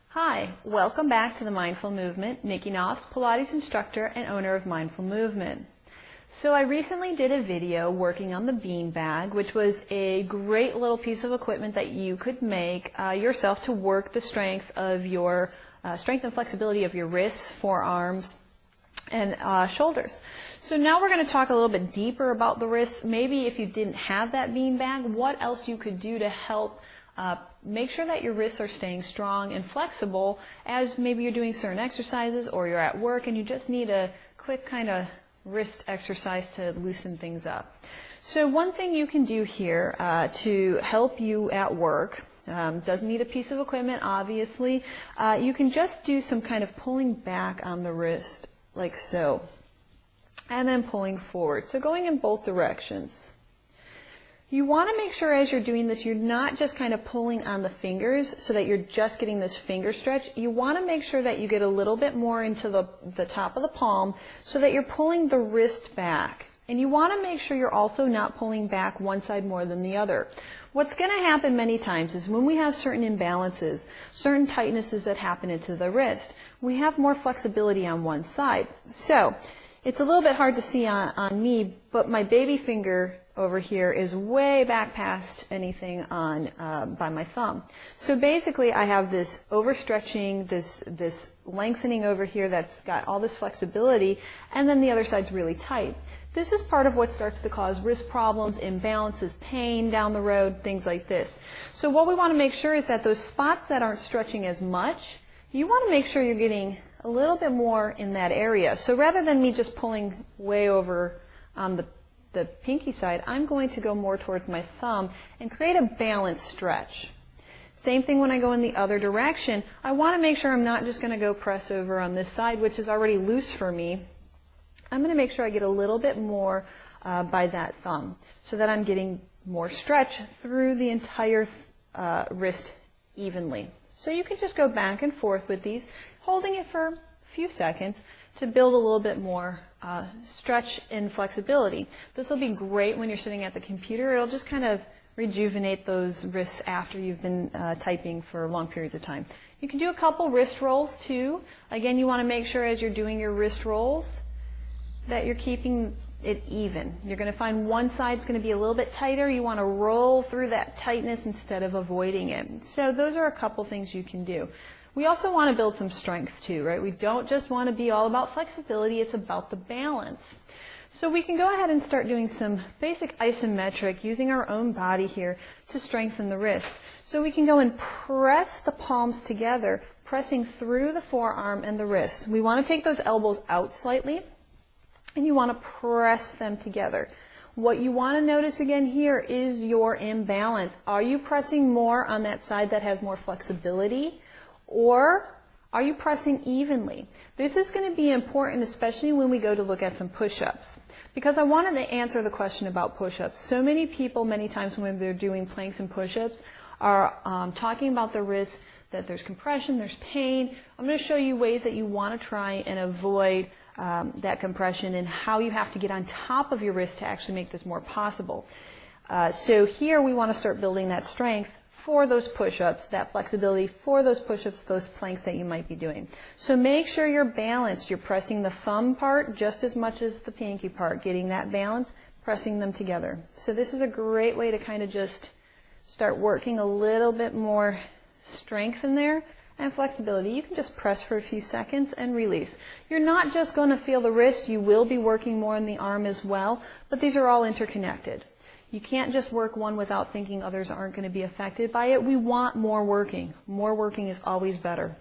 Hi, welcome back to the Mindful Movement. Nicki Noftz, Pilates instructor and owner of Mindful Movement. So I recently did a video working on the beanbag, which was a great little piece of equipment that you could make yourself to work the strength of your strength and flexibility of your wrists, forearms, and shoulders. So now we're going to talk a little bit deeper about the wrists. Maybe if you didn't have that beanbag, what else you could do to help make sure that your wrists are staying strong and flexible as maybe you're doing certain exercises or you're at work and you just need a quick kind of wrist exercise to loosen things up. So one thing you can do here to help you at work, doesn't need a piece of equipment obviously, you can just do some kind of pulling back on the wrist like so, and then pulling forward. So going in both directions. You want to make sure as you're doing this, you're not just kind of pulling on the fingers so that you're just getting this finger stretch. You want to make sure that you get a little bit more into the top of the palm so that you're pulling the wrist back. And you want to make sure you're also not pulling back one side more than the other. What's going to happen many times is when we have certain imbalances, certain tightnesses that happen into the wrist, we have more flexibility on one side. So it's a little bit hard to see on me, but my baby finger over here is way back past anything on by my thumb. So basically I have this overstretching, this lengthening over here that's got all this flexibility, and then the other side's really tight. This is part of what starts to cause wrist problems, imbalances, pain down the road, things like this. So what we want to make sure is that those spots that aren't stretching as much, you want to make sure you're getting a little bit more in that area. So rather than me just pulling way over on the pinky side, I'm going to go more towards my thumb and create a balanced stretch. Same thing when I go in the other direction. I want to make sure I'm not just going to go press over on this side, which is already loose for me. I'm going to make sure I get a little bit more by that thumb so that I'm getting more stretch through the entire wrist evenly. So you can just go back and forth with these, holding it for a few seconds to build a little bit more stretch and flexibility. This will be great when you're sitting at the computer. It'll just kind of rejuvenate those wrists after you've been typing for long periods of time. You can do a couple wrist rolls too. Again, you want to make sure as you're doing your wrist rolls that you're keeping it even. You're going to find one side's going to be a little bit tighter. You want to roll through that tightness instead of avoiding it. So those are a couple things you can do. We also want to build some strength too, right? We don't just want to be all about flexibility, it's about the balance. So we can go ahead and start doing some basic isometric, using our own body here to strengthen the wrist. So we can go and press the palms together, pressing through the forearm and the wrist. We want to take those elbows out slightly, and you want to press them together. What you want to notice again here is your imbalance. Are you pressing more on that side that has more flexibility? Or are you pressing evenly? This is going to be important, especially when we go to look at some push-ups. Because I wanted to answer the question about push-ups. So many people, many times when they're doing planks and push-ups, are talking about the wrist, that there's compression, there's pain. I'm going to show you ways that you want to try and avoid that compression and how you have to get on top of your wrist to actually make this more possible. So here we want to start building that strength for those push-ups, that flexibility for those push-ups, those planks that you might be doing. So make sure you're balanced. You're pressing the thumb part just as much as the pinky part, getting that balance, pressing them together. So this is a great way to kind of just start working a little bit more strength in there and flexibility. You can just press for a few seconds and release. You're not just going to feel the wrist, you will be working more in the arm as well, but these are all interconnected. You can't just work one without thinking others aren't going to be affected by it. We want more working. More working is always better.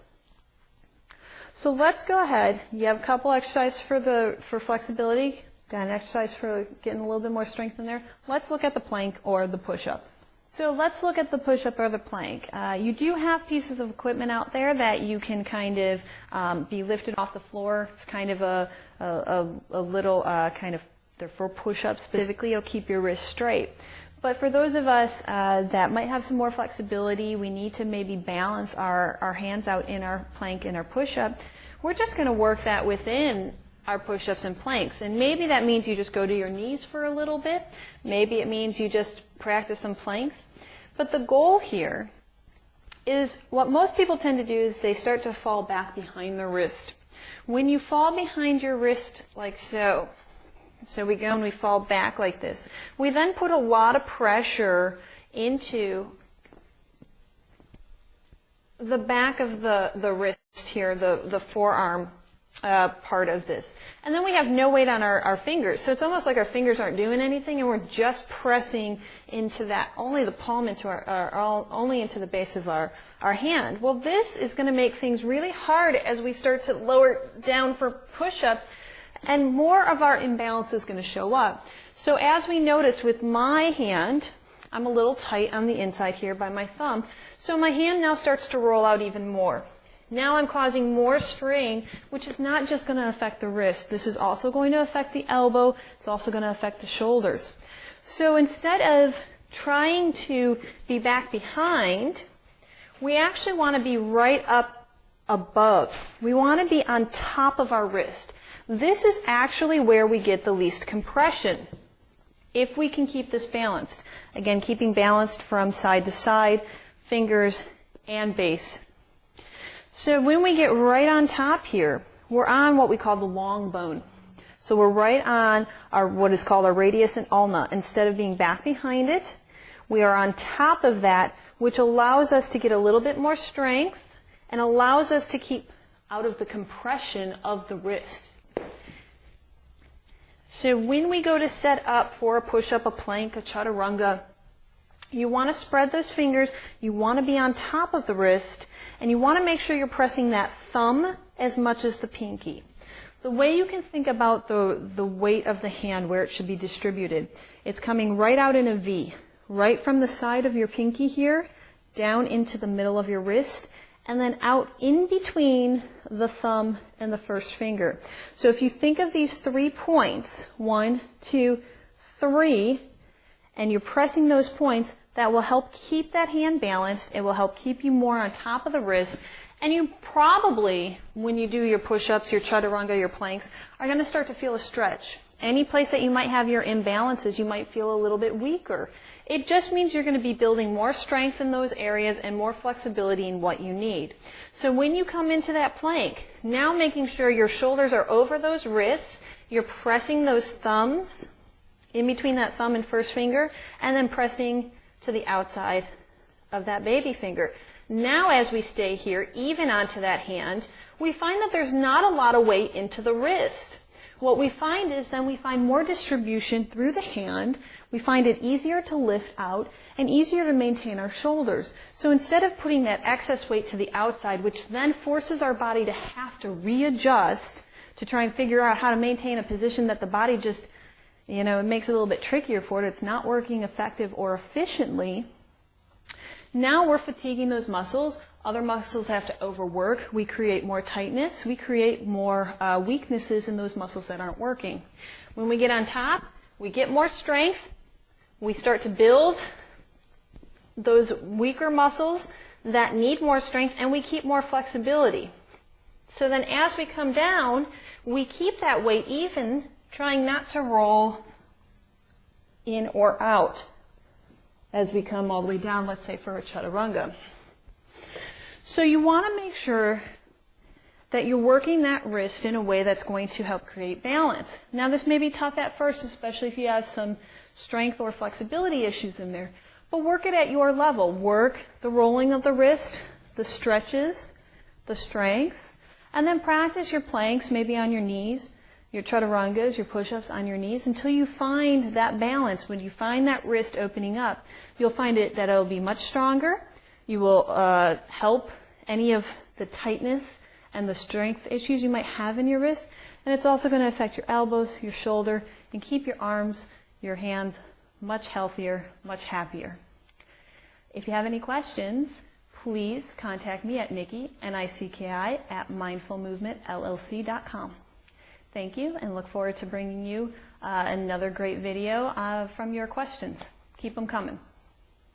So let's go ahead. You have a couple exercises for flexibility, got an exercise for getting a little bit more strength in there. Let's look at the plank or the push-up. So let's look at the push-up or the plank. You do have pieces of equipment out there that you can kind of be lifted off the floor. It's kind of a little kind of, they're for push-ups specifically. It'll keep your wrist straight. But for those of us that might have some more flexibility, we need to maybe balance our hands out in our plank and our push-up. We're just going to work that within our push-ups and planks. And maybe that means you just go to your knees for a little bit. Maybe it means you just practice some planks. But the goal here is what most people tend to do is they start to fall back behind the wrist. When you fall behind your wrist like so, so we go and we fall back like this, we then put a lot of pressure into the back of the wrist here, the forearm part of this. And then we have no weight on our fingers. So it's almost like our fingers aren't doing anything and we're just pressing into that, only the palm into only into the base of our hand. Well, this is going to make things really hard as we start to lower down for push-ups, and more of our imbalance is going to show up. So as we notice with my hand, I'm a little tight on the inside here by my thumb, so my hand now starts to roll out even more. Now I'm causing more strain, which is not just going to affect the wrist. This is also going to affect the elbow. It's also going to affect the shoulders. So instead of trying to be back behind, we actually want to be right up above. We want to be on top of our wrist. This is actually where we get the least compression, if we can keep this balanced. Again, keeping balanced from side to side, fingers and base. So when we get right on top here, we're on what we call the long bone. So we're right on what is called our radius and ulna. Instead of being back behind it, we are on top of that, which allows us to get a little bit more strength and allows us to keep out of the compression of the wrist. So when we go to set up for a push-up, a plank, a chaturanga, you want to spread those fingers, you want to be on top of the wrist, and you want to make sure you're pressing that thumb as much as the pinky. The way you can think about the weight of the hand, where it should be distributed, it's coming right out in a V, right from the side of your pinky here, down into the middle of your wrist, and then out in between the thumb and the first finger. So if you think of these 3 points, 1, 2, 3, and you're pressing those points, that will help keep that hand balanced. It will help keep you more on top of the wrist. And you probably, when you do your push-ups, your chaturanga, your planks, are going to start to feel a stretch. Any place that you might have your imbalances, you might feel a little bit weaker. It just means you're going to be building more strength in those areas and more flexibility in what you need. So when you come into that plank, now making sure your shoulders are over those wrists, you're pressing those thumbs in between that thumb and first finger, and then pressing to the outside of that baby finger. Now as we stay here, even onto that hand, we find that there's not a lot of weight into the wrist. What we find is then we find more distribution through the hand. We find it easier to lift out and easier to maintain our shoulders. So instead of putting that excess weight to the outside, which then forces our body to have to readjust to try and figure out how to maintain a position that the body just, it makes it a little bit trickier for it. It's not working effective or efficiently. Now we're fatiguing those muscles. Other muscles have to overwork. We create more tightness. We create more weaknesses in those muscles that aren't working. When we get on top, we get more strength. We start to build those weaker muscles that need more strength, and we keep more flexibility. So then as we come down, we keep that weight even, trying not to roll in or out as we come all the way down, let's say for a chaturanga. So you want to make sure that you're working that wrist in a way that's going to help create balance. Now this may be tough at first, especially if you have some strength or flexibility issues in there, but work it at your level. Work the rolling of the wrist, the stretches, the strength, and then practice your planks maybe on your knees, your chaturangas, your push-ups on your knees until you find that balance. When you find that wrist opening up, you'll find that it'll be much stronger. You will help any of the tightness and the strength issues you might have in your wrist. And it's also going to affect your elbows, your shoulder, and keep your arms, your hands much healthier, much happier. If you have any questions, please contact me at Nicki, N-I-C-K-I, at mindfulmovementllc.com. Thank you, and look forward to bringing you another great video from your questions. Keep them coming.